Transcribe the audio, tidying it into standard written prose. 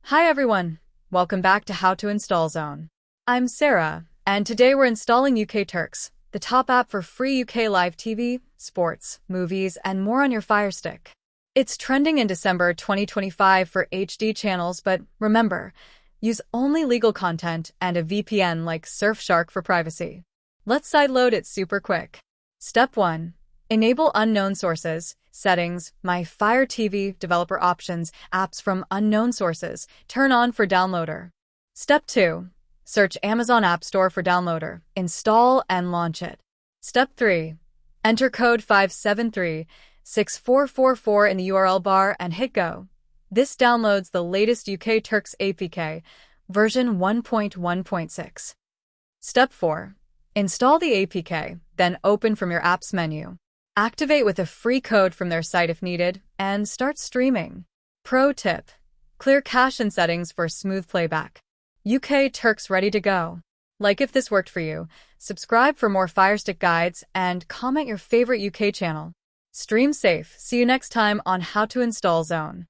Hi everyone, welcome back to How to Install Zone. I'm Sarah, and today we're installing UK Turks, the top app for free UK live TV, sports, movies, and more on your Fire Stick. It's trending in December 2025 for HD channels, but remember, use only legal content and a VPN like Surfshark for privacy. Let's sideload it super quick. Step 1. Enable unknown sources, settings, My Fire TV, developer options, apps from unknown sources, turn on for downloader. Step 2. Search Amazon App Store for downloader, install and launch it. Step 3. Enter code 5736444 in the URL bar and hit go. This downloads the latest UK Turks APK, version 1.1.6. Step 4. Install the APK, then open from your apps menu. Activate with a free code from their site if needed, and start streaming. Pro tip: clear cache and settings for smooth playback. UK Turks ready to go. Like if this worked for you, subscribe for more Firestick guides, and comment your favorite UK channel. Stream safe. See you next time on How to Install Zone.